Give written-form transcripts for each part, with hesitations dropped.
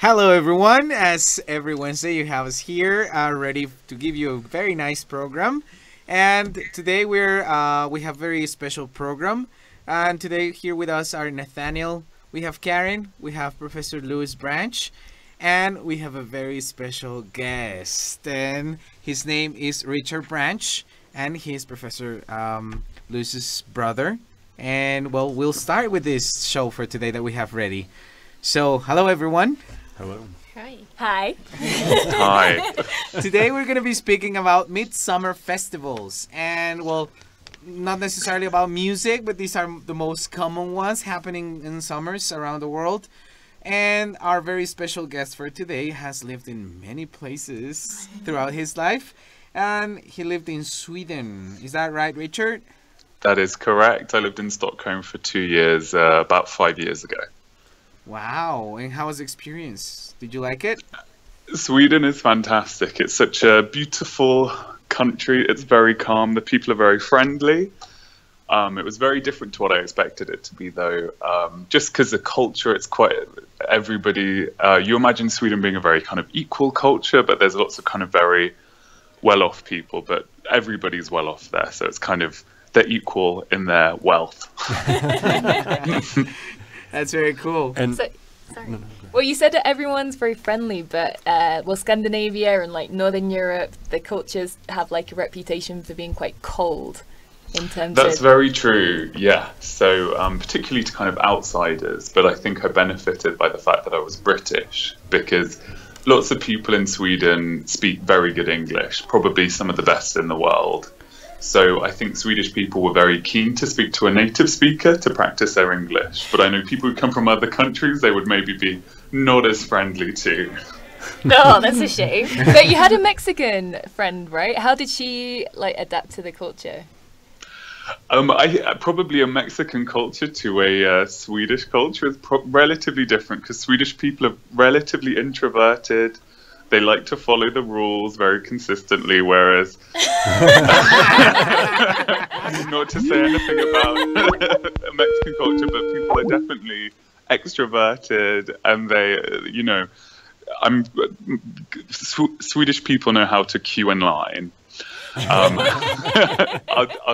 Hello, everyone. As every Wednesday, you have us here ready to give you a very nice program. And today we have very special program. And today here with us are Nathaniel, we have Karen, we have Professor Louis Branch, and we have a very special guest. And his name is Richard Branch, and he is Professor Louis's brother. And well, we'll start with this show for today that we have ready. So, hello everyone. Hello. Hi. Hi. Hi. Today we're going to be speaking about midsummer festivals. And well, not necessarily about music, but these are the most common ones happening in summers around the world. And our very special guest for today has lived in many places throughout his life. And he lived in Sweden. Is that right, Richard? That is correct. I lived in Stockholm for 2 years, about 5 years ago. Wow. And how was the experience? Did you like it? Sweden is fantastic. It's such a beautiful country. It's very calm. The people are very friendly. It was very different to what I expected it to be, though. Just because the culture, it's quite everybody. You imagine Sweden being a very kind of equal culture, but there's lots of kind of very well-off people, but everybody's well-off there. So it's kind of, they're equal in their wealth. That's very cool. And sorry. Well, you said that everyone's very friendly, but well, Scandinavia and like Northern Europe, the cultures have like a reputation for being quite cold in terms That's of... very true, yeah. So particularly to kind of outsiders, but I think I benefited by the fact that I was British, because lots of people in Sweden speak very good English, probably some of the best in the world. So I think Swedish people were very keen to speak to a native speaker to practice their English. But I know people who come from other countries, they would maybe be not as friendly too. No, that's a shame. But you had a Mexican friend, right? How did she like adapt to the culture? Probably a Mexican culture to a Swedish culture is relatively different, because Swedish people are relatively introverted. They like to follow the rules very consistently, whereas not to say anything about Mexican culture, but people are definitely extroverted, and they, Swedish people know how to queue in line. I'll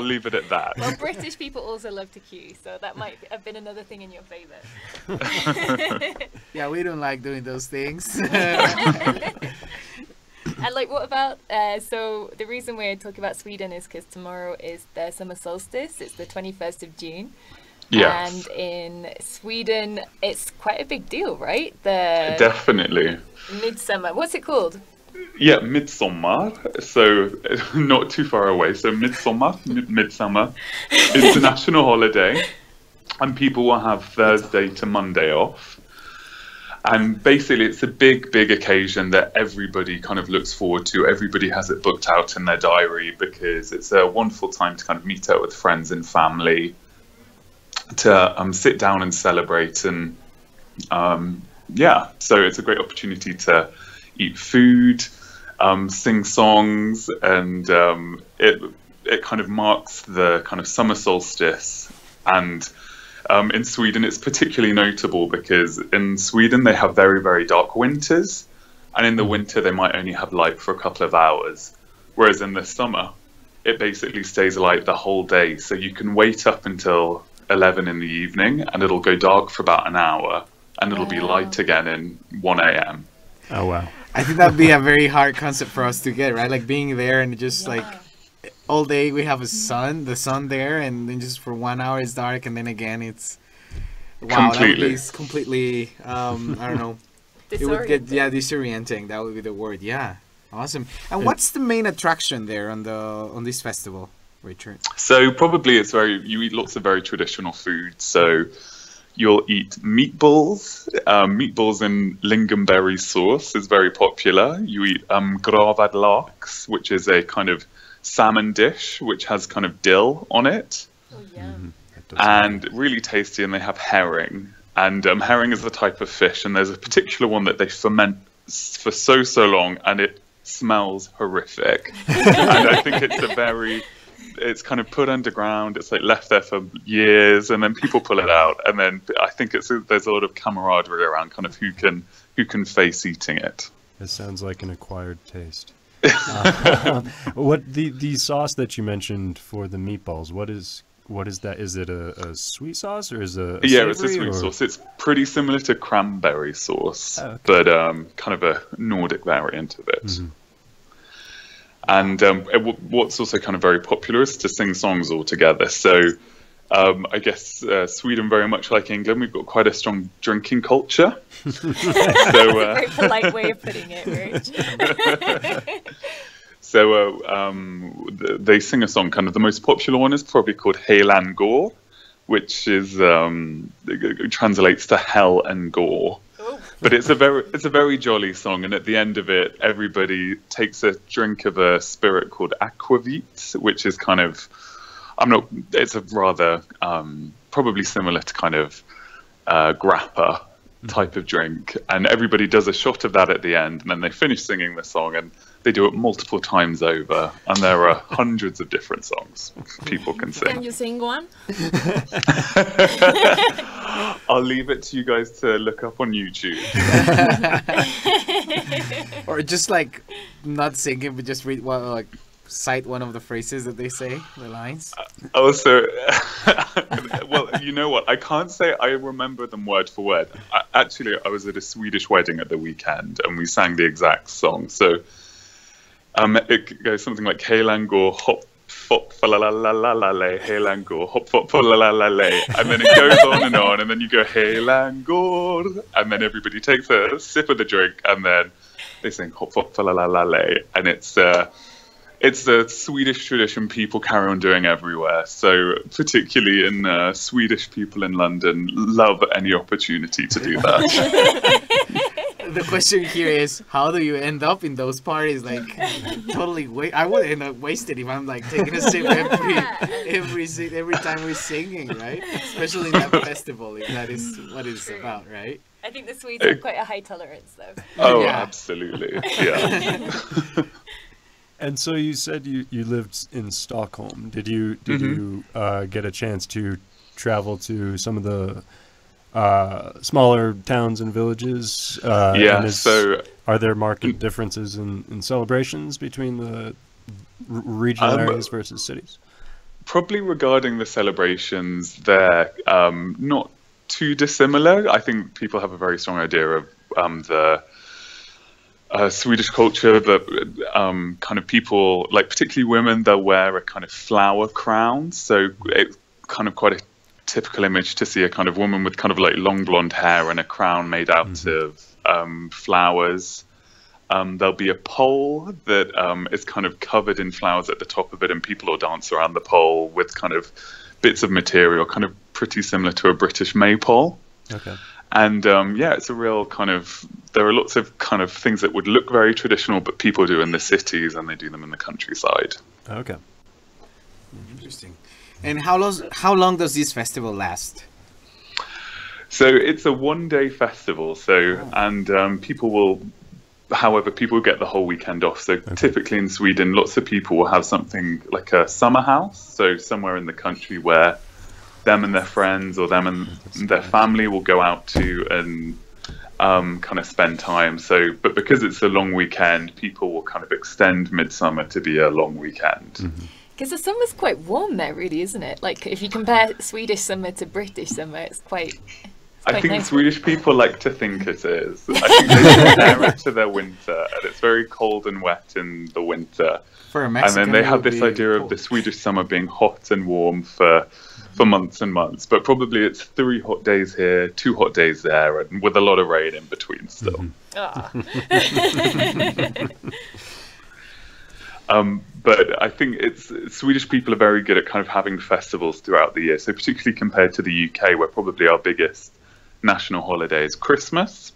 leave it at that. Well, British people also love to queue, so that might have been another thing in your favor. Yeah, we don't like doing those things. And like, what about, so the reason we're talking about Sweden is because tomorrow is the summer solstice. It's the 21st of June. Yes. And in Sweden, it's quite a big deal, right? The Definitely. Midsummer. What's it called? Yeah, midsummer. So not too far away. So midsummer. It's a national holiday, and people will have Thursday to Monday off. And basically, it's a big, big occasion that everybody kind of looks forward to. Everybody has it booked out in their diary, because it's a wonderful time to kind of meet up with friends and family, to sit down and celebrate. And so it's a great opportunity to eat food, sing songs, and it kind of marks the kind of summer solstice. And in Sweden, it's particularly notable because in Sweden they have very, very dark winters, and in the winter they might only have light for a couple of hours, whereas in the summer it basically stays light the whole day. So you can wait up until 11 in the evening and it'll go dark for about an hour, and it'll be light again in 1 a.m. Oh, wow. I think that'd be a very hard concept for us to get, right? Like being there and just like all day we have the sun there, and then just for 1 hour it's dark, and then again it's completely. That would be completely I don't know. It would get disorienting. That would be the word. Yeah, awesome. And what's the main attraction there on this festival, Richard? So probably you eat lots of very traditional food. So you'll eat meatballs. Meatballs in lingonberry sauce is very popular. You eat gravad lax, which is a kind of salmon dish which has kind of dill on it. Oh, yeah. And really tasty. And they have herring. And herring is a type of fish, and there's a particular one that they ferment for so long, and it smells horrific. And I think it's kind of put underground. It's like left there for years, and then people pull it out, and then I think there's a lot of camaraderie around kind of who can who can face eating it. It sounds like an acquired taste. What the sauce that you mentioned for the meatballs? What is that? Is it a sweet sauce or is it a Yeah, it's a savory, sweet or? sauce. It's pretty similar to cranberry sauce, Oh, okay. but kind of a Nordic variant of it. Mm-hmm. And what's also kind of very popular is to sing songs all together. So I guess Sweden, very much like England, we've got quite a strong drinking culture. So, Very polite way of putting it, Rich. so they sing a song. Kind of the most popular one is probably called Helan Gore, which is it translates to hell and gore. But it's a very jolly song, and at the end of it, everybody takes a drink of a spirit called aquavit, which is kind of, it's a rather probably similar to kind of grappa type of drink, and everybody does a shot of that at the end, and then they finish singing the song, and they do it multiple times over, and there are hundreds of different songs people can sing. Can you sing one? I'll leave it to you guys to look up on YouTube. Or just like not singing, but just read cite one of the phrases that they say, the lines. Also, well, you know what? I can't say I remember them word for word. Actually, I was at a Swedish wedding at the weekend, and we sang the exact song. So it goes something like Helan Gore, hop, fop, fa la la la la la lay, Helan Gore, hop, fop, fa la la la lay. And then it goes on, and then you go Helan Gore, and then everybody takes a sip of the drink, and then they sing hop, fop, fa la la la lay. And it's a Swedish tradition people carry on doing everywhere. So particularly in Swedish people in London love any opportunity to do that. The question here is, how do you end up in those parties? Like, totally I would end up wasted if I'm like taking a sip every time we're singing, right? Especially in that festival, if that is what it's about, right? I think the Swedes have quite a high tolerance, though. Oh, Yeah. absolutely. Yeah. And so you said you lived in Stockholm. Did you get a chance to travel to some of the smaller towns and villages? Yeah, so are there marked differences in celebrations between the regional areas versus cities? Probably regarding the celebrations, they're not too dissimilar. I think people have a very strong idea of the Swedish culture, but kind of people, like particularly women, they'll wear a kind of flower crown. So it's kind of quite a typical image to see a kind of woman with kind of like long blonde hair and a crown made out of flowers. There'll be a pole that is kind of covered in flowers at the top of it, and people will dance around the pole with kind of bits of material, kind of pretty similar to a British maypole. Okay. And yeah, it's a real kind of, there are lots of kind of things that would look very traditional, but people do in the cities and they do them in the countryside. Okay. Interesting. And how long does this festival last? So it's a one-day festival. So, and people will, however, people get the whole weekend off. So typically in Sweden, lots of people will have something like a summer house. So somewhere in the country where them and their friends or them and their family will go out to and kind of spend time. So, but because it's a long weekend, people will kind of extend midsummer to be a long weekend. Because the summer's quite warm there, really, isn't it? Like, if you compare Swedish summer to British summer, it's quite I think nice. Swedish people like to think it is. I think they compare it to their winter, and it's very cold and wet in the winter. For a And Mexican, then they it have would this be idea of cold. the Swedish summer being hot and warm for months and months. But probably it's 3 hot days here, 2 hot days there, and with a lot of rain in between still. Ah. But I think Swedish people are very good at kind of having festivals throughout the year. So particularly compared to the UK, where probably our biggest national holiday is Christmas,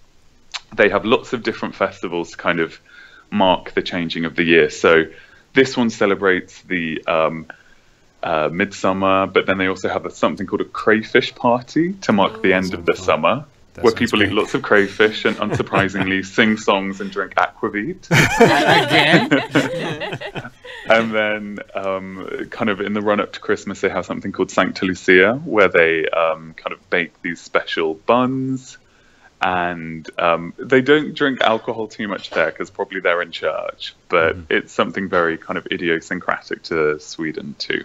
they have lots of different festivals to kind of mark the changing of the year. So this one celebrates the midsummer, but then they also have something called a crayfish party to mark the end of the summer, That where sounds people great. eat lots of crayfish and unsurprisingly sing songs and drink aquavit. Again? And then kind of in the run up to Christmas, they have something called Sancta Lucia, where they kind of bake these special buns and they don't drink alcohol too much there because probably they're in church, but it's something very kind of idiosyncratic to Sweden too.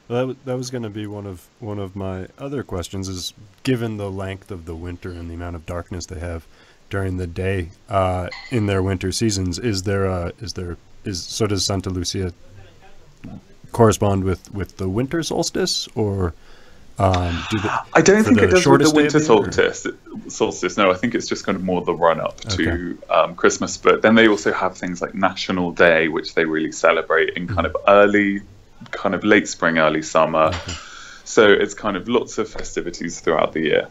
Well, that was going to be one of my other questions. Is given the length of the winter and the amount of darkness they have during the day in their winter seasons, so does Santa Lucia correspond with the winter solstice, or I don't think it does with the winter solstice. No, I think it's just kind of more the run up to Christmas. But then they also have things like National Day, which they really celebrate in kind of late spring, early summer. So it's kind of lots of festivities throughout the year.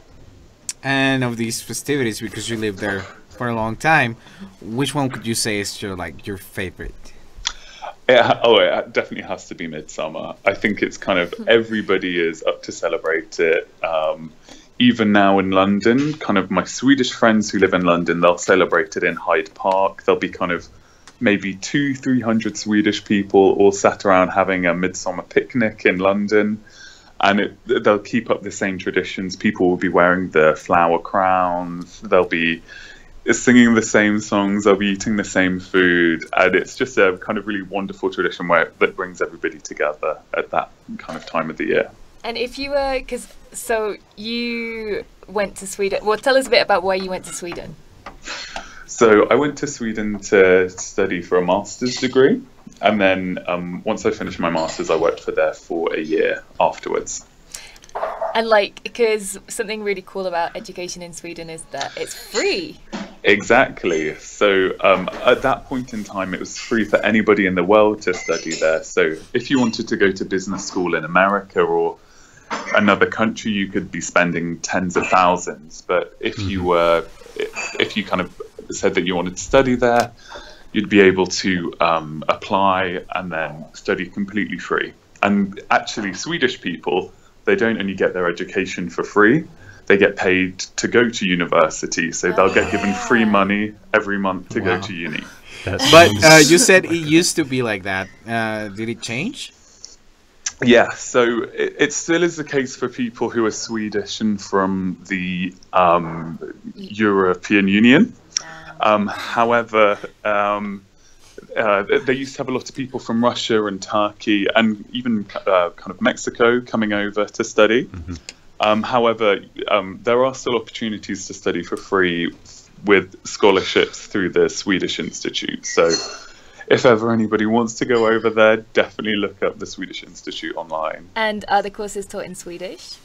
And of these festivities, because you lived there for a long time, which one could you say is your favorite? It definitely has to be Midsummer. I think it's kind of everybody is up to celebrate it. Even now in London, kind of my Swedish friends who live in London, they'll celebrate it in Hyde Park. There'll be kind of maybe 200-300 Swedish people all sat around having a midsummer picnic in London. And they'll keep up the same traditions. People will be wearing the flower crowns. They'll be singing the same songs. They'll be eating the same food. And it's just a kind of really wonderful tradition that brings everybody together at that kind of time of the year. And if you were, so you went to Sweden. Well, tell us a bit about why you went to Sweden. So I went to Sweden to study for a master's degree. And then once I finished my master's, I worked there for a year afterwards. And because something really cool about education in Sweden is that it's free. Exactly. So at that point in time, it was free for anybody in the world to study there. So if you wanted to go to business school in America or another country, you could be spending tens of thousands. But if you kind of said that you wanted to study there, you'd be able to apply and then study completely free. And actually, Swedish people, they don't only get their education for free, they get paid to go to university. So they'll get given free money every month to go to uni. But you said it used to be like that. Did it change? Yeah, so it still is the case for people who are Swedish and from the European Union. However, they used to have a lot of people from Russia and Turkey and even kind of Mexico coming over to study. However, there are still opportunities to study for free with scholarships through the Swedish Institute. So if ever anybody wants to go over there, definitely look up the Swedish Institute online. And are the courses taught in Swedish?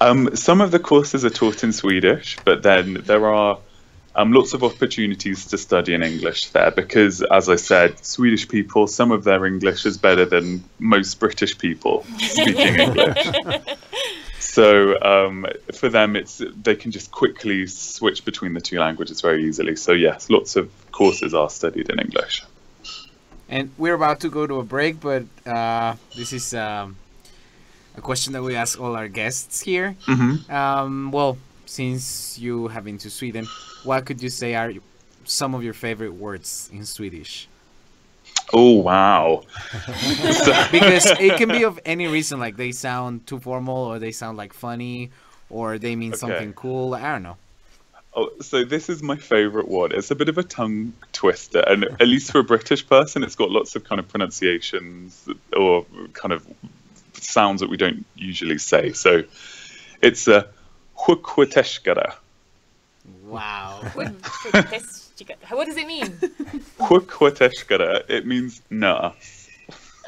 Some of the courses are taught in Swedish, but then there are lots of opportunities to study in English there because, as I said, Swedish people, some of their English is better than most British people speaking English. So for them, they can just quickly switch between the two languages very easily. So yes, lots of courses are studied in English. And we're about to go to a break, but this is a question that we ask all our guests here. Well, since you have been to Sweden, what could you say are some of your favorite words in Swedish? Oh, wow. Because it can be of any reason, like they sound too formal or they sound like funny or they mean something cool. I don't know. Oh, so this is my favorite one. It's a bit of a tongue twister, and at least for a British person, it's got lots of kind of pronunciations or kind of sounds that we don't usually say. So it's a hukweteshkara. Wow. What does it mean? Hukweteshkara. It means nurse.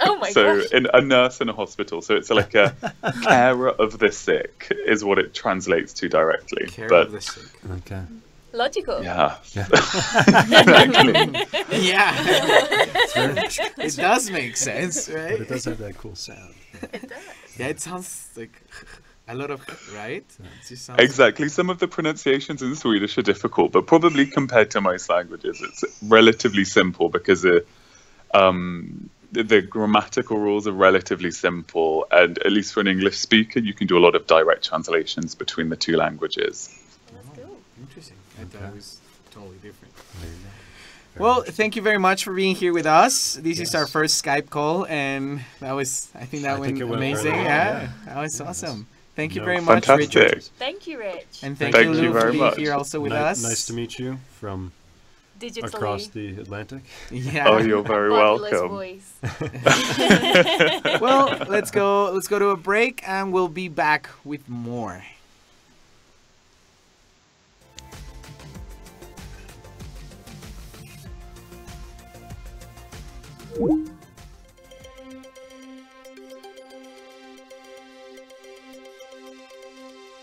Oh my gosh. So a nurse in a hospital. So it's like a carer of the sick is what it translates to directly. Carer of the sick. Okay. Logical. Yeah. Exactly. Yeah. It does make sense, right? But it does have that cool sound. It does. Yeah, it sounds like a lot of, right? It just sounds Exactly. Some of the pronunciations in Swedish are difficult, but probably compared to most languages, it's relatively simple because the grammatical rules are relatively simple. And at least for an English speaker, you can do a lot of direct translations between the two languages. That's cool. interesting. I thought it was totally different. Well, thank you very much for being here with us. This is our first Skype call, and I think that went amazing. Really well. Yeah, that was awesome. Thank you No, very much, fantastic. Richard. Thank you, Rich. And thank Thank you, you Lou, for very being much. here also with us. Nice to meet you from Digitally. across the Atlantic. Yeah. Oh, you're very Fabulous welcome. voice. Well, let's go to a break and we'll be back with more.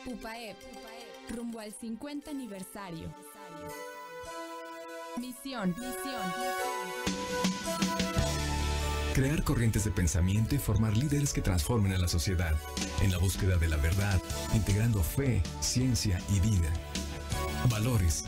UPAEP, rumbo al 50 aniversario. Misión. Crear corrientes de pensamiento y formar líderes que transformen a la sociedad, en la búsqueda de la verdad, integrando fe, ciencia y vida. Valores.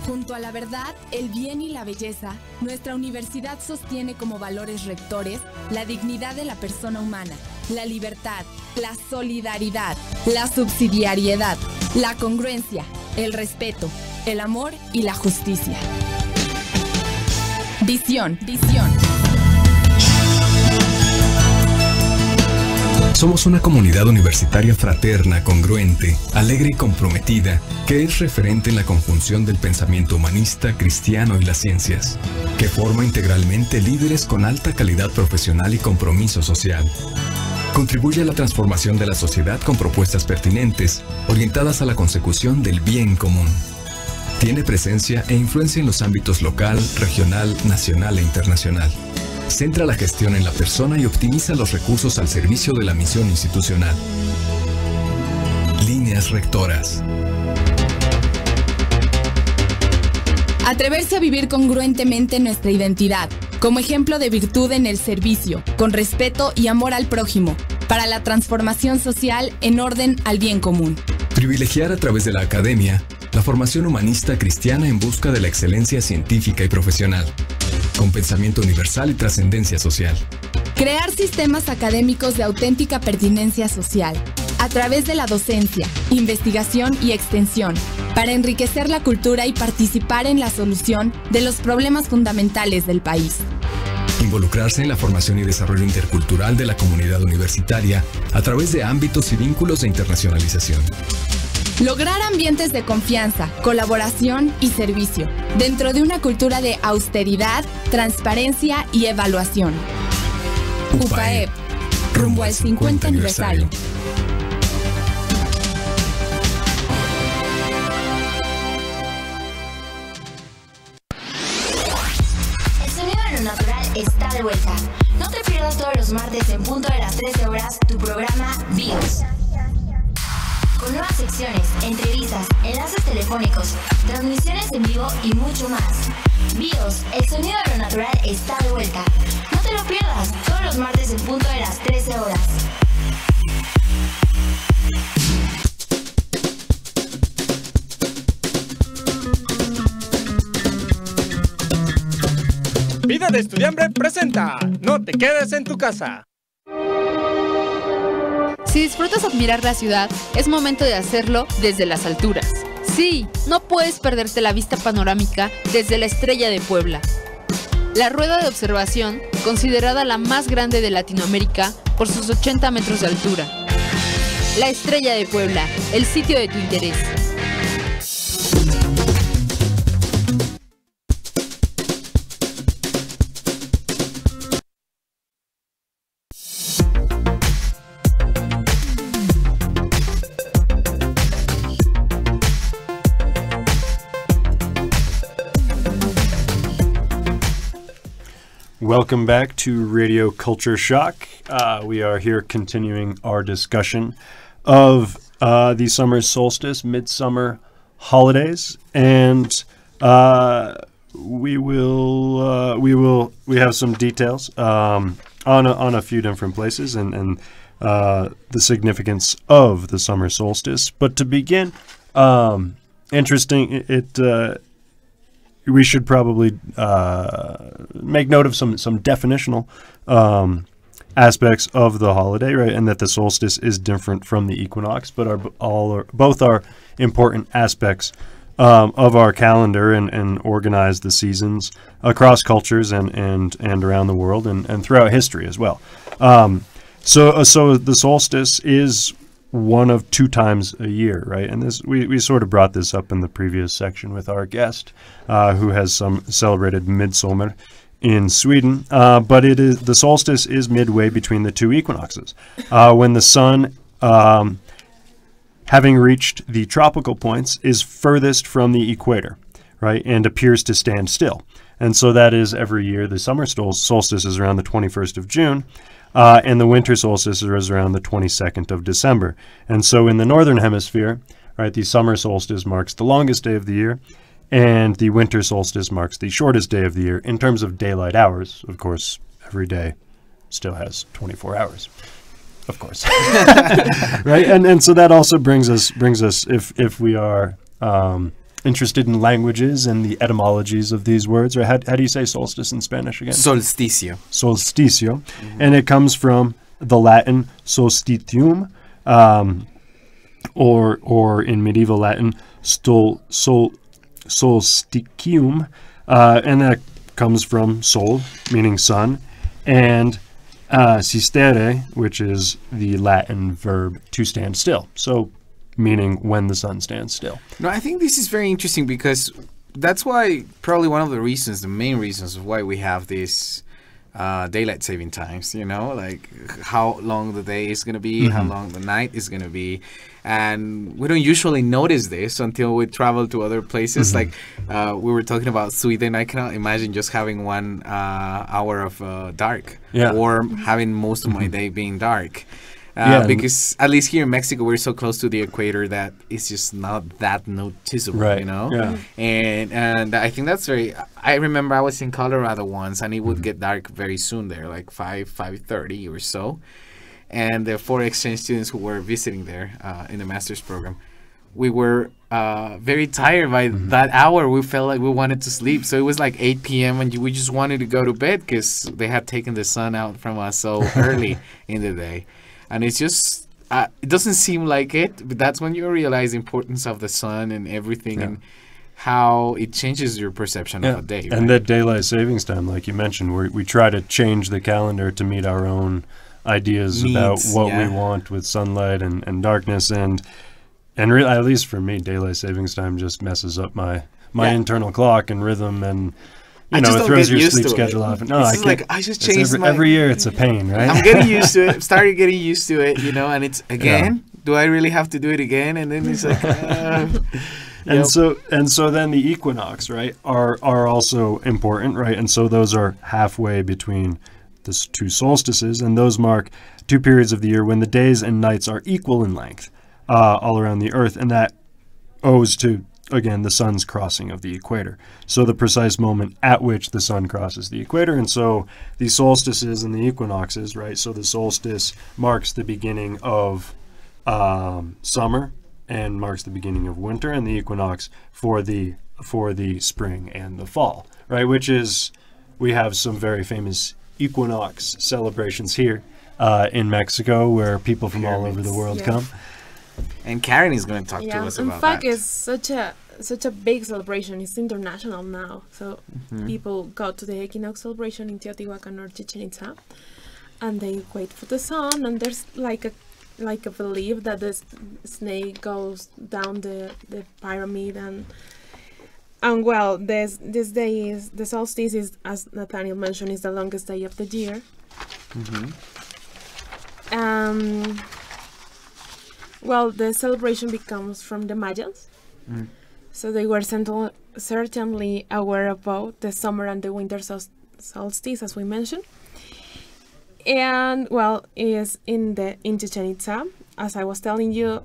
Junto a la verdad, el bien y la belleza, nuestra universidad sostiene como valores rectores la dignidad de la persona humana, la libertad, la solidaridad, la subsidiariedad, la congruencia, el respeto, el amor y la justicia. Visión. Somos una comunidad universitaria fraterna, congruente, alegre y comprometida, que es referente en la conjunción del pensamiento humanista, cristiano y las ciencias, que forma integralmente líderes con alta calidad profesional y compromiso social. Contribuye a la transformación de la sociedad con propuestas pertinentes, orientadas a la consecución del bien común. Tiene presencia e influencia en los ámbitos local, regional, nacional e internacional. Centra la gestión en la persona y optimiza los recursos al servicio de la misión institucional. Líneas rectoras. Atreverse a vivir congruentemente nuestra identidad, como ejemplo de virtud en el servicio, con respeto y amor al prójimo, para la transformación social en orden al bien común. Privilegiar a través de la academia la formación humanista cristiana en busca de la excelencia científica y profesional, con pensamiento universal y trascendencia social. Crear sistemas académicos de auténtica pertinencia social, a través de la docencia, investigación y extensión, para enriquecer la cultura y participar en la solución de los problemas fundamentales del país. Involucrarse en la formación y desarrollo intercultural de la comunidad universitaria a través de ámbitos y vínculos de internacionalización. Lograr ambientes de confianza, colaboración y servicio, dentro de una cultura de austeridad, transparencia y evaluación. UPAEP, rumbo al 50 aniversario. El sonido de lo natural está de vuelta. No te pierdas todos los martes en punto de las 13 horas tu programa BIOS. Con nuevas secciones, entrevistas, enlaces telefónicos, transmisiones en vivo y mucho más. BIOS, el sonido de lo natural está de vuelta. No te lo pierdas, todos los martes en punto de las 13 horas. Vida de Estudiambre presenta No te quedes en tu casa. Si disfrutas admirar la ciudad, es momento de hacerlo desde las alturas. Sí, no puedes perderte la vista panorámica desde la Estrella de Puebla. La rueda de observación, considerada la más grande de Latinoamérica por sus 80 metros de altura. La Estrella de Puebla, el sitio de tu interés. Welcome back to Radio Culture Shock. We are here continuing our discussion of the summer solstice, midsummer holidays, and we have some details on a few different places and the significance of the summer solstice. But to begin, interesting. We should probably make note of some definitional aspects of the holiday, right? And that the solstice is different from the equinox, but both are important aspects of our calendar and organize the seasons across cultures and around the world and throughout history as well. So the solstice is one of two times a year, right? And this we sort of brought this up in the previous section with our guest, who has celebrated Midsummer in Sweden. But the solstice is midway between the two equinoxes, when the sun, having reached the tropical points, is furthest from the equator, right, and appears to stand still. And so that is every year. The summer solstice is around the 21st of June, and the winter solstice is around the 22nd of December. And so in the northern hemisphere, right, the summer solstice marks the longest day of the year, and the winter solstice marks the shortest day of the year. In terms of daylight hours, of course, every day still has 24 hours. Of course. Right? And so that also brings us if we are interested in languages and the etymologies of these words, right? How do you say solstice in Spanish again? Solsticio. Solsticio. And it comes from the Latin solstitium, or in medieval Latin solsticium, and that comes from sol, meaning sun, and sistere, which is the Latin verb to stand still. So meaning when the sun stands still. No, I think this is very interesting because that's why probably one of the reasons, the main reasons of why we have these daylight saving times, like how long the day is going to be, how long the night is going to be. And we don't usually notice this until we travel to other places. Like we were talking about Sweden. I cannot imagine just having 1 hour of dark, or having most of my day being dark. Because at least here in Mexico, we're so close to the equator that it's just not that noticeable, right. Yeah. And I think that's very. I remember I was in Colorado once, and it would get dark very soon there, like 5:30 or so. And the 4 exchange students who were visiting there in the master's program, we were very tired by that hour. We felt like we wanted to sleep. So it was like 8 p.m. and we just wanted to go to bed because they had taken the sun out from us so early in the day. And it's just, it doesn't seem like it, but that's when you realize the importance of the sun and everything and how it changes your perception of a day. And that daylight savings time, like you mentioned, we try to change the calendar to meet our own ideas about what we want with sunlight and darkness. And really, at least for me, daylight savings time just messes up my internal clock and rhythm, and it throws your sleep schedule off. No, I just changed every year it's a pain, right? I'm getting used to it. Started getting used to it, and it's again. Do I really have to do it again? And then it's like, so then the equinox, right, are also important, right? And so those are halfway between the two solstices, and those mark 2 periods of the year when the days and nights are equal in length all around the Earth, and that owes to, again, the sun's crossing of the equator. So the precise moment at which the sun crosses the equator. And so the solstices and the equinoxes, right? So the solstice marks the beginning of summer and marks the beginning of winter, and the equinox for the spring and the fall, right? Which is, we have some very famous equinox celebrations here in Mexico, where people from all over the world come. And Karen is going to talk to us about that. In fact, it's such a big celebration. It's international now. So people go to the equinox celebration in Teotihuacan or Chichen Itza, and they wait for the sun. And there's like a belief that the snake goes down the pyramid, and well, this day is the solstice is, as Nathaniel mentioned, is the longest day of the year. Well, the celebration becomes from the Mayans. So they were certainly aware about the summer and the winter solstice, as we mentioned. And well, is in Chichen Itza, as I was telling you,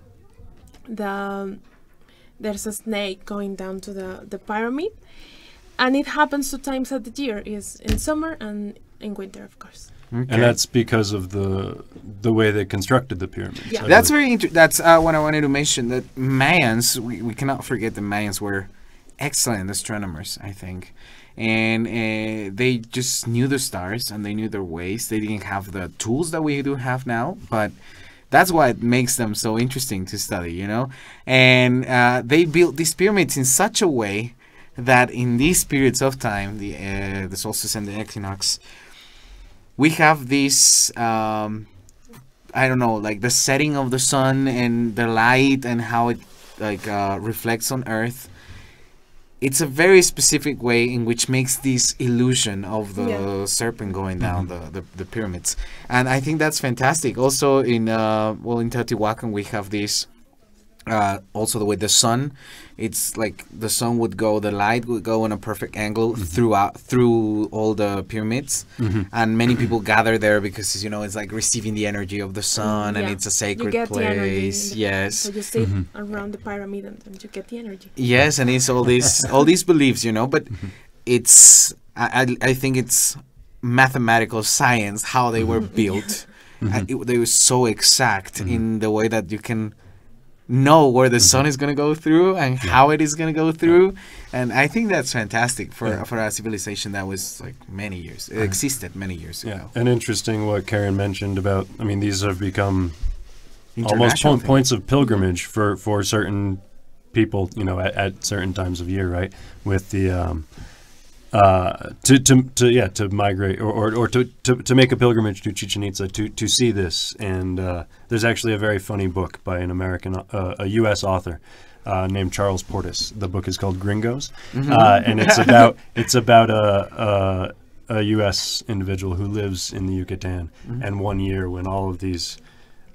there's a snake going down to the pyramid, and it happens 2 times at the year, is in summer and in winter, of course. Okay. And that's because of the way they constructed the pyramids. Yeah. That's very interesting. That's what I wanted to mention, that Mayans, we cannot forget the Mayans were excellent astronomers, I think. And they just knew the stars and they knew their ways. They didn't have the tools that we do have now, but that's what makes them so interesting to study, And they built these pyramids in such a way that in these periods of time, the solstice and the equinox, we have these I don't know, like the setting of the sun and the light and how it like reflects on Earth. It's a very specific way in which makes this illusion of the serpent going down the pyramids, and I think that's fantastic. Also in in Teotihuacan we have this also the way the sun, it's like the sun would go, the light would go on a perfect angle through all the pyramids, and many people gather there because it's like receiving the energy of the sun, and it's a sacred place. Yes. So you sit around the pyramid and you get the energy. Yes, and it's all these beliefs, but it's I think it's mathematical science how they were built. And they were so exact in the way that you can know where the sun is going to go through and how it is going to go through, and I think that's fantastic for a civilization that was like many years. It existed many years ago. And interesting what Karen mentioned about. I mean, these have become almost points of pilgrimage for certain people. At certain times of year, right? With the to migrate or to make a pilgrimage to Chichen Itza to see this. And there's actually a very funny book by an American, a U.S. author named Charles Portis. The book is called Gringos, and it's about a U.S. individual who lives in the Yucatan. And one year when all of these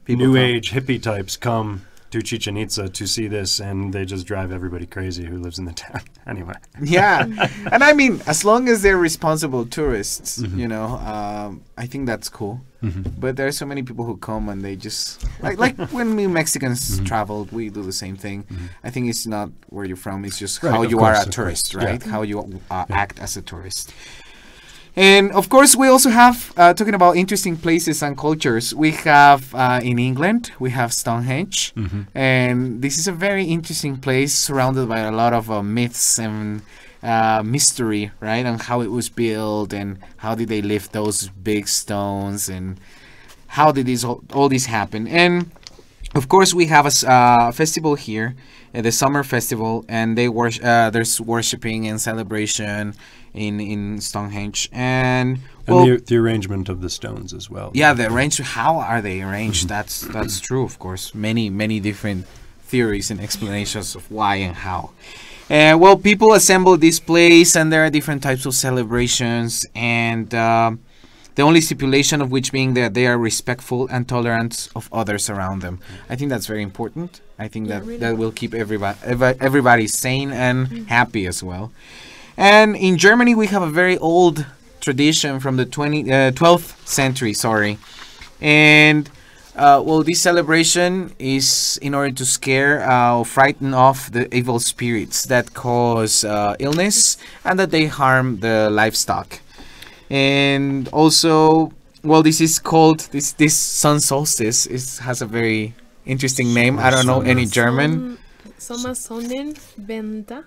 New Age hippie types come to Chichen Itza to see this, and they just drive everybody crazy who lives in the town. Anyway. Yeah, and I mean, as long as they're responsible tourists, I think that's cool. But there are so many people who come and they just like when we Mexicans traveled, we do the same thing. I think it's not where you're from; it's just how you are a tourist, right? How you act as a tourist. And of course, we also have, talking about interesting places and cultures, we have in England, we have Stonehenge. And this is a very interesting place surrounded by a lot of myths and mystery, right? And how it was built and how did they lift those big stones and how did all this happen. And of course, we have a festival here, the summer festival, and there's worshiping and celebration in Stonehenge, and the arrangement of the stones as well. Yeah, the arrangement. How are they arranged? That's true, of course. Many different theories and explanations of why and how. People assemble this place, and there are different types of celebrations, and the only stipulation of which being that they are respectful and tolerant of others around them. I think that's very important. I think that will keep everybody sane and happy as well. And in Germany, we have a very old tradition from the 12th century, And, this celebration is in order to scare or frighten off the evil spirits that cause illness and that they harm the livestock. And also, this is called, this sun solstice has a very interesting name. I don't know any German. Sommersonnenwende.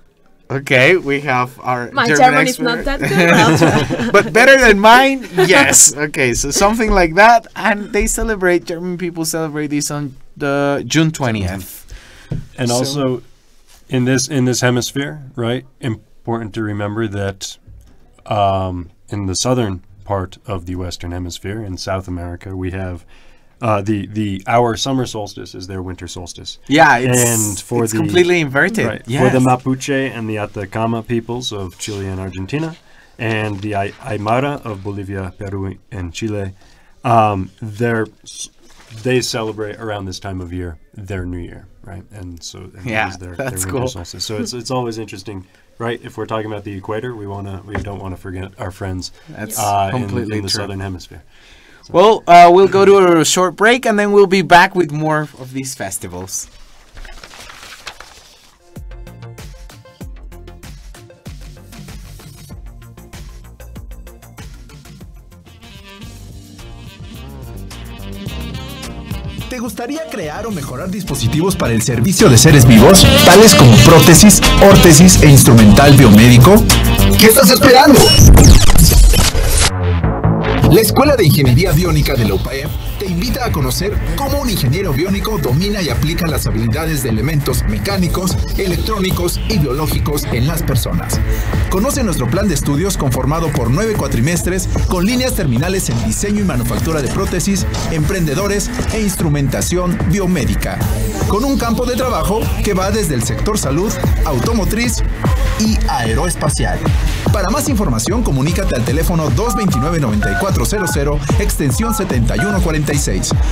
Okay, we have our My German is not that good. But better than mine, yes. Okay, so something like that, and German people celebrate this on the June 20th. And also, in this hemisphere, right? Important to remember that in the southern part of the Western Hemisphere, in South America, we have our summer solstice is their winter solstice. Yeah, it's completely inverted. Right, yes. For the Mapuche and the Atacama peoples of Chile and Argentina, and the Aymara of Bolivia, Peru, and Chile, they celebrate around this time of year their New Year, right? And so that's their cool. winter solstice. So it's always interesting. Right, if we're talking about the equator, we don't want to forget our friends completely in the southern hemisphere. So. We'll go to a short break and then we'll be back with more of these festivals. ¿Te gustaría crear o mejorar dispositivos para el servicio de seres vivos, tales como prótesis, órtesis e instrumental biomédico? ¿Qué estás esperando? La Escuela de Ingeniería Biónica de la UPAEP te invita invita a conocer cómo un ingeniero biónico domina y aplica las habilidades de elementos mecánicos, electrónicos y biológicos en las personas. Conoce nuestro plan de estudios conformado por 9 cuatrimestres con líneas terminales en diseño y manufactura de prótesis, emprendedores e instrumentación biomédica, con un campo de trabajo que va desde el sector salud, automotriz y aeroespacial. Para más información, comunícate al teléfono 229-9400, extensión 7146,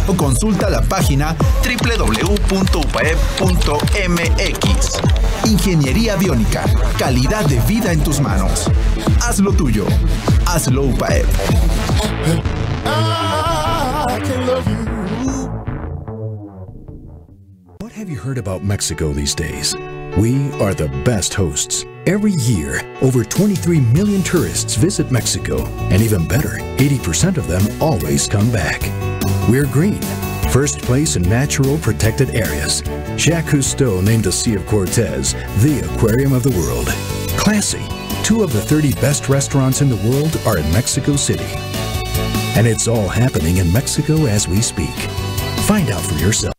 o consulta la página www.upaep.mx. Ingeniería biónica, calidad de vida en tus manos. Hazlo tuyo. Hazlo UPAEP. What have you heard about Mexico these days? We are the best hosts. Every year, over 23 million tourists visit Mexico, and even better, 80% of them always come back. We're green, first place in natural protected areas. Jacques Cousteau named the Sea of Cortez the aquarium of the world. Classy, 2 of the 30 best restaurants in the world are in Mexico City. And it's all happening in Mexico as we speak. Find out for yourself.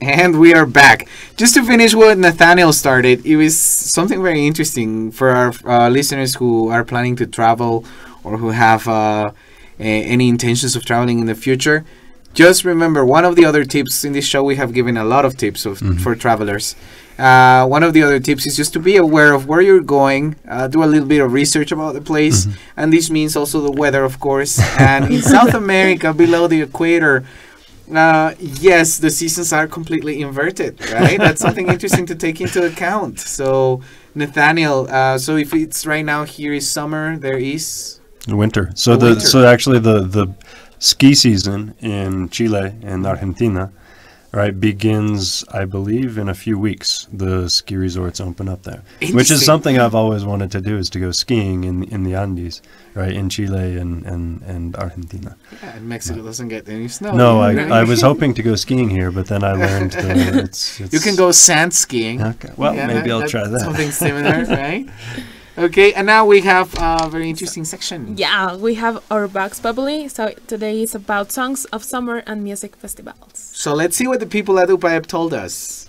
And we are back. Just to finish what Nathaniel started, it was something very interesting for our listeners who are planning to travel or who have any intentions of traveling in the future. Just remember, one of the other tips in this show, we have given a lot of tips for travelers. One of the other tips is just to be aware of where you're going, do a little bit of research about the place, and this means also the weather, of course. And in South America, below the equator, yes, the seasons are completely inverted, right? That's something interesting to take into account. So, Nathaniel, so if it's right now here is summer, there is winter. So actually the ski season in Chile and Argentina, right, begins, I believe, in a few weeks. The ski resorts open up there, which is something I've always wanted to do, is to go skiing in the Andes, right, in Chile and Argentina. Yeah, and Mexico doesn't get any snow. No, I was hoping to go skiing here, but then I learned that it's you can go sand skiing. Okay, well, yeah, maybe I'll try that. Something similar, right? Okay, and now we have a very interesting section. Yeah, we have our Vox Populi. So today is about songs of summer and music festivals. So let's see what the people at UPAEP told us.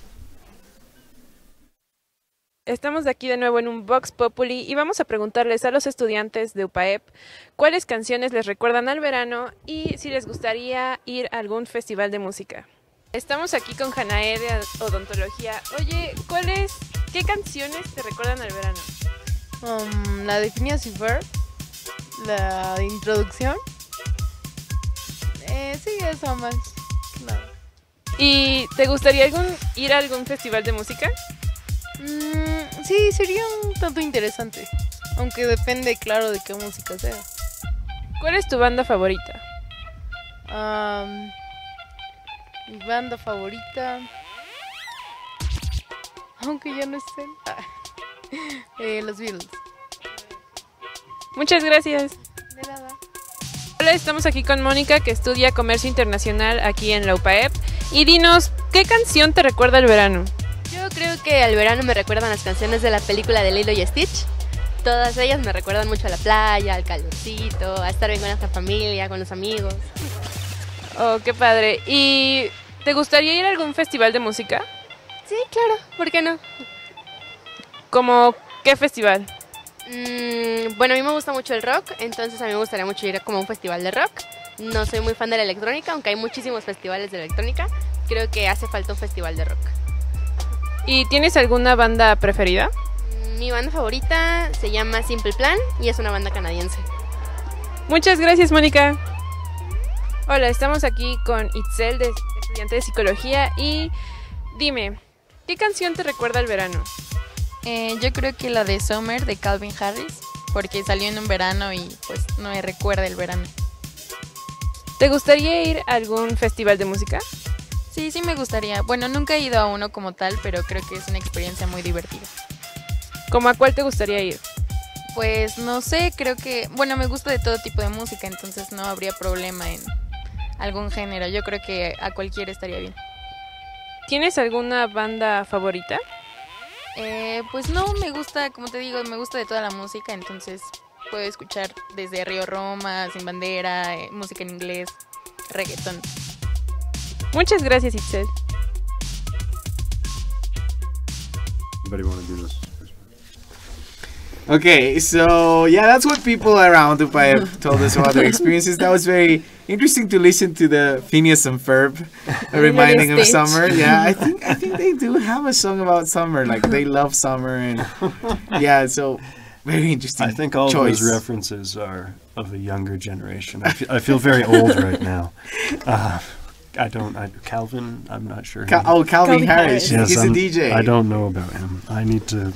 Estamos aquí de nuevo en un Vox Populi y vamos a preguntarles a los estudiantes de UPAEP cuáles canciones les recuerdan al verano y si les gustaría ir a algún festival de música. Estamos aquí con Janae de Odontología. Oye, ¿qué canciones te recuerdan al verano? La de Phineas y Ferb, la de introducción. Sí, eso más. Claro. ¿Y te gustaría ir a algún festival de música? Sí, sería un tanto interesante. Aunque depende, claro, de qué música sea. ¿Cuál es tu banda favorita? Mi banda favorita, aunque ya no estén, los Beatles. Muchas gracias. De nada. Hola, estamos aquí con Mónica, que estudia Comercio Internacional aquí en la UPAEP. Y dinos, ¿qué canción te recuerda al verano? Yo creo que al verano me recuerdan las canciones de la película de Lilo y Stitch. Todas ellas me recuerdan mucho a la playa, al calorcito, a estar bien con nuestra familia, con los amigos. Oh, qué padre. ¿Y te gustaría ir a algún festival de música? Sí, claro, ¿por qué no? ¿Cómo qué festival? Bueno, a mí me gusta mucho el rock, entonces a mí me gustaría mucho ir como a un festival de rock. No soy muy fan de la electrónica, aunque hay muchísimos festivales de electrónica. Creo que hace falta un festival de rock. ¿Y tienes alguna banda preferida? Mi banda favorita se llama Simple Plan y es una banda canadiense. Muchas gracias, Mónica. Hola, estamos aquí con Itzel, estudiante de psicología, y dime, ¿qué canción te recuerda al verano? Yo creo que la de Summer de Calvin Harris, porque salió en un verano y pues no me recuerda el verano. ¿Te gustaría ir a algún festival de música? Sí, sí me gustaría. Bueno, nunca he ido a uno como tal, pero creo que es una experiencia muy divertida. ¿Cómo a cuál te gustaría ir? Pues no sé, creo que... Bueno, me gusta de todo tipo de música, entonces no habría problema en algún género. Yo creo que a cualquiera estaría bien. ¿Tienes alguna banda favorita? Pues no, me gusta, como te digo, me gusta de toda la música, entonces puedo escuchar desde Río Roma, Sin Bandera, música en inglés, reggaetón. Muchas gracias, Itzel. Anybody want to do this? Okay, so yeah, that's what people around Dubai have told us about their experiences. That was very interesting to listen to the Phineas and Ferb reminding of summer. Yeah, I think they do have a song about summer. Like they love summer, and yeah, so very interesting. I think all choice. those references are of a younger generation. I feel very old right now. Calvin, I'm not sure. Calvin Harris. Yes, he's a DJ. I don't know about him. I need to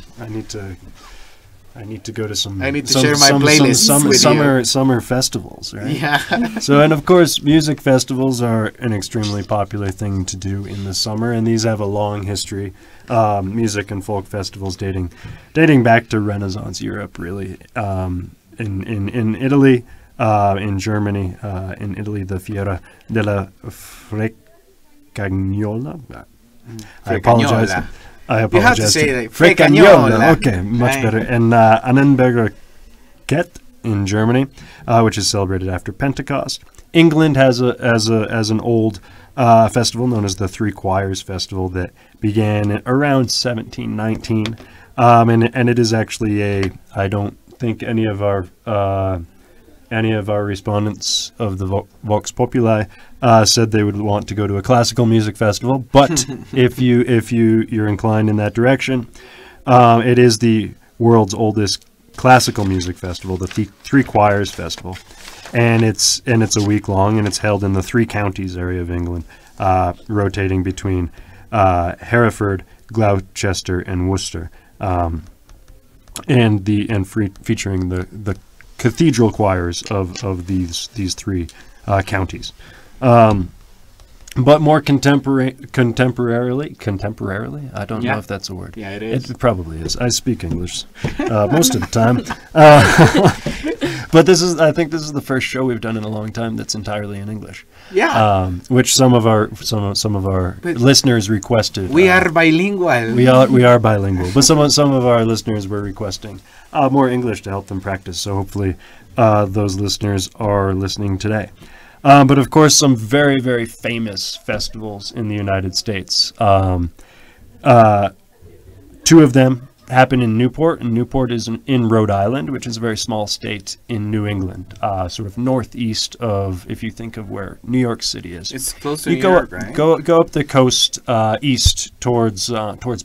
go to some. I need to share my playlists with you. Summer festivals, right? Yeah. So, and of course, music festivals are an extremely popular thing to do in the summer, and these have a long history. Music and folk festivals dating back to Renaissance Europe, really. In Italy, in Germany, in Italy, the Fiera della Frecagnola. I apologize. You have to say that. Frecagnola. Okay, much better. And Annenberger Kett in Germany, which is celebrated after Pentecost. England has an old festival known as the Three Choirs Festival that began around 1719, and it is actually I don't think any of our respondents of the Vox Populi said they would want to go to a classical music festival, but if you're inclined in that direction, it is the world's oldest classical music festival, the Three Choirs Festival, and it's a week long, and it's held in the three counties area of England, rotating between Hereford, Gloucester, and Worcester, featuring the cathedral choirs of these three counties. But more contemporarily, I don't know if that's a word. Yeah, it is. It probably is. I speak English most of the time. But I think this is the first show we've done in a long time that's entirely in English. Yeah. Which some of our listeners requested. We are bilingual. We are bilingual, but some of our listeners were requesting more English to help them practice. So hopefully those listeners are listening today. But of course, some very, very famous festivals in the United States. Two of them happen in Newport, and Newport is in Rhode Island, which is a very small state in New England, sort of northeast of, if you think of where New York City is. It's close to New York, right? Go up the coast east towards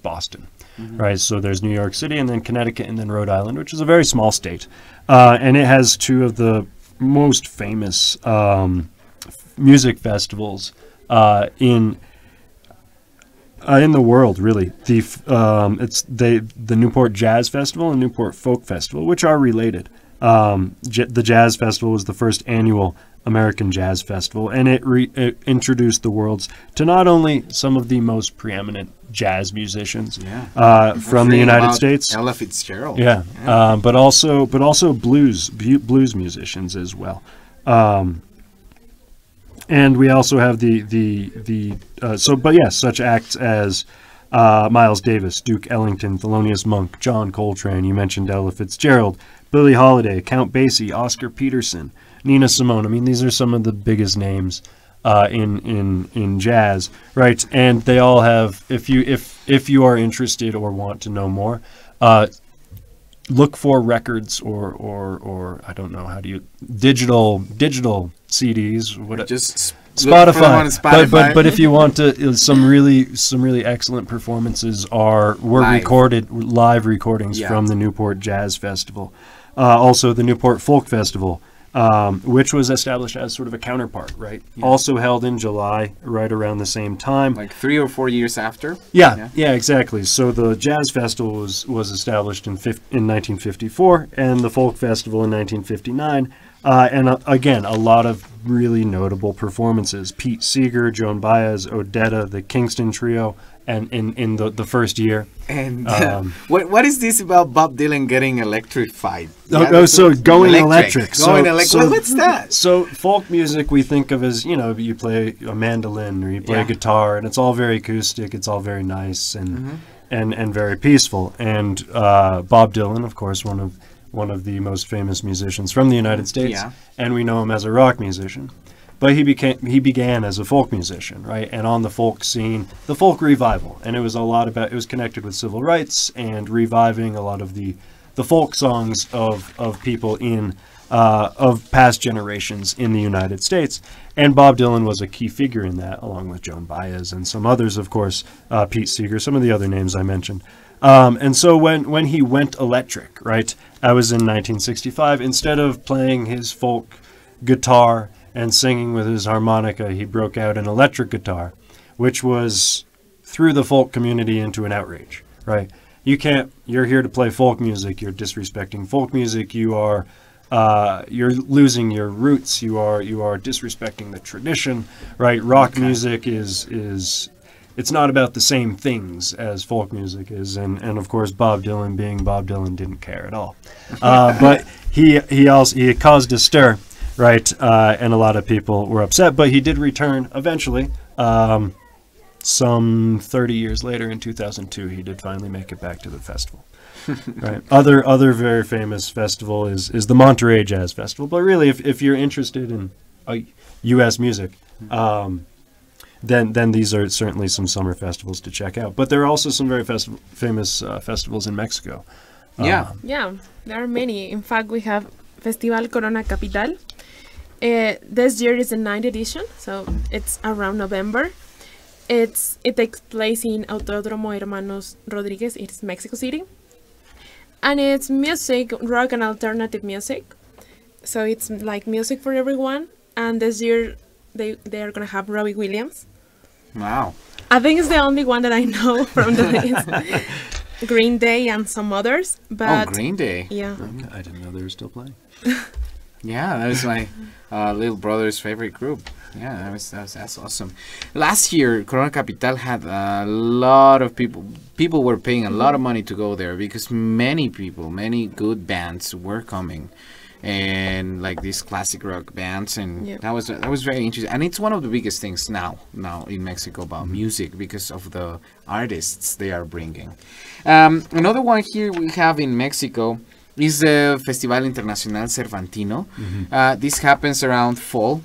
Boston, right? So there's New York City, and then Connecticut, and then Rhode Island, which is a very small state, and it has two of the most famous music festivals in the world, really. The Newport Jazz Festival and Newport Folk Festival, which are related. The Jazz Festival was the first annual American Jazz Festival, and it introduced the worlds to not only some of the most preeminent jazz musicians from the United States, Ella Fitzgerald, but also blues musicians as well. And we also have such acts as Miles Davis, Duke Ellington, Thelonious Monk, John Coltrane. You mentioned Ella Fitzgerald, Billie Holiday, Count Basie, Oscar Peterson, Nina Simone. I mean, these are some of the biggest names in jazz, right? And they all have. If you are interested or want to know more, look for records or I don't know, how do you digital CDs, just Spotify. But if you want to, some really excellent performances were recorded, live recordings from the Newport Jazz Festival. Also the Newport Folk Festival, which was established as sort of a counterpart, right? Yeah. Also held in July, right around the same time. Like 3 or 4 years after? Yeah, exactly. So the Jazz Festival was established in 1954, and the Folk Festival in 1959. And again, a lot of really notable performances. Pete Seeger, Joan Baez, Odetta, the Kingston Trio, and in the first year. And what is this about Bob Dylan getting electrified? So going electric. What's that? So folk music we think of as, you play a mandolin or you play a guitar, and it's all very acoustic, it's all very nice and very peaceful. And Bob Dylan, of course, one one of the most famous musicians from the United States, Yeah. and we know him as a rock musician. But he began as a folk musician, right? And on the folk scene, the folk revival, and it was it was connected with civil rights and reviving a lot of the folk songs of people of past generations in the United States. And Bob Dylan was a key figure in that, along with Joan Baez and some others, of course, Pete Seeger, some of the other names I mentioned. And so when he went electric, right, I was in 1965, instead of playing his folk guitar and singing with his harmonica, he broke out an electric guitar, which was, threw the folk community into an outrage, right? You're here to play folk music, you're disrespecting folk music, you're losing your roots, you are disrespecting the tradition, right? Rock music it's not about the same things as folk music is, and of course Bob Dylan, being Bob Dylan, didn't care at all. But he caused a stir, right? And a lot of people were upset, but he did return eventually. Some 30 years later, in 2002, he did finally make it back to the festival. Right. Other very famous festival is the Monterey Jazz Festival. But really, if you're interested in U.S. music, then these are certainly some summer festivals to check out. But there are also some very famous festivals in Mexico. Yeah. Yeah, there are many. In fact, we have Festival Corona Capital. This year is the 9th edition, so it's around November. It takes place in Autódromo Hermanos Rodríguez. It's Mexico City. And it's music, rock and alternative music. So it's like music for everyone. And this year they are going to have Robbie Williams. Wow. I think it's the only one that I know from the list. Green Day and some others. But Green Day. Yeah. Okay, I didn't know they were still playing. Yeah, that was my little brother's favorite group. Yeah, that's awesome. Last year, Corona Capital had a lot of people. People were paying a lot of money to go there because many good bands were coming, and like these classic rock bands, and that was very interesting. And it's one of the biggest things now in Mexico about music because of the artists they are bringing. Another one here we have in Mexico is the Festival Internacional Cervantino. This happens around fall,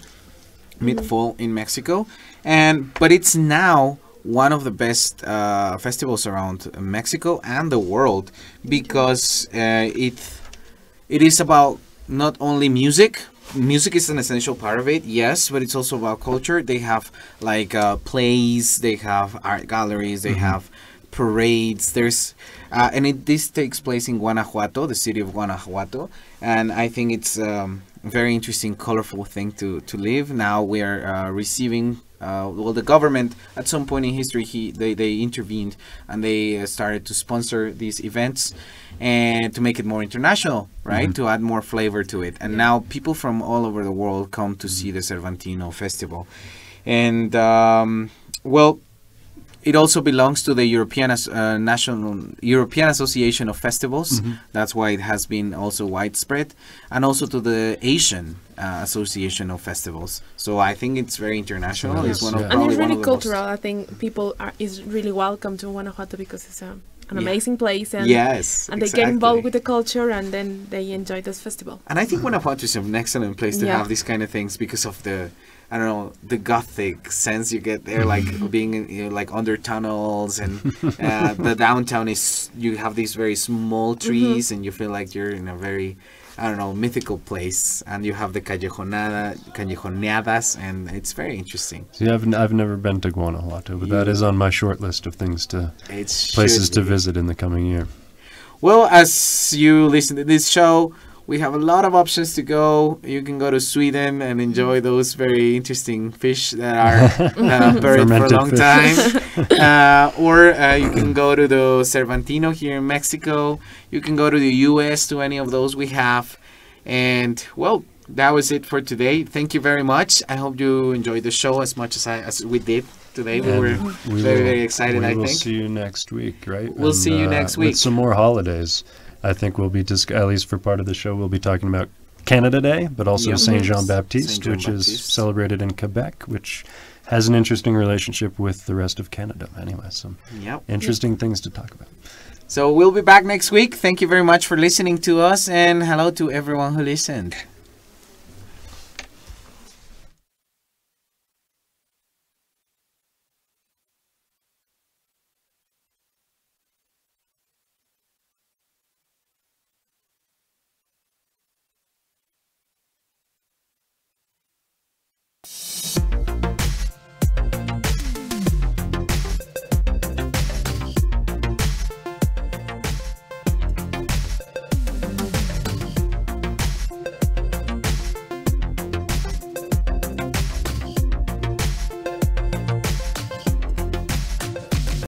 mid-fall in Mexico, but it's now one of the best festivals around Mexico and the world because it is about not only music. Music is an essential part of it, yes, but it's also about culture. They have like plays, they have art galleries, they have parades. There's this takes place in Guanajuato, the city of Guanajuato, and I think it's a very interesting, colorful thing to live. Now we are receiving. The government at some point in history they intervened and they started to sponsor these events and to make it more international, right? To add more flavor to it. And now people from all over the world come to see the Cervantino Festival, and it also belongs to the European Association of Festivals. That's why it has been also widespread, and also to the Asian Association of Festivals. So I think it's very international. It's one of and it's really cultural. I think people is really welcome to Guanajuato because it's an amazing place, and they get involved with the culture, and then they enjoy this festival. And I think Guanajuato is an excellent place to have these kind of things because of the the gothic sense you get there, like being like under tunnels, and the downtown you have these very small trees, and you feel like you're in a very, mythical place, and you have the callejoneadas, and it's very interesting. See, I've never been to Guanajuato, but that is on my short list of places to visit in the coming year. Well, as you listen to this show, we have a lot of options to go. You can go to Sweden and enjoy those very interesting fish that are buried for a long time. Or you can go to the Cervantino here in Mexico. You can go to the U.S. to any of those we have. And, well, that was it for today. Thank you very much. I hope you enjoyed the show as much as we did today. We were very excited, I think. We'll see you next week, right? We'll see you next week. With some more holidays. I think we'll be, at least for part of the show, we'll be talking about Canada Day, but also Saint Jean Baptiste, which is celebrated in Quebec, which has an interesting relationship with the rest of Canada. Anyway, some interesting things to talk about. So we'll be back next week. Thank you very much for listening to us, and hello to everyone who listened.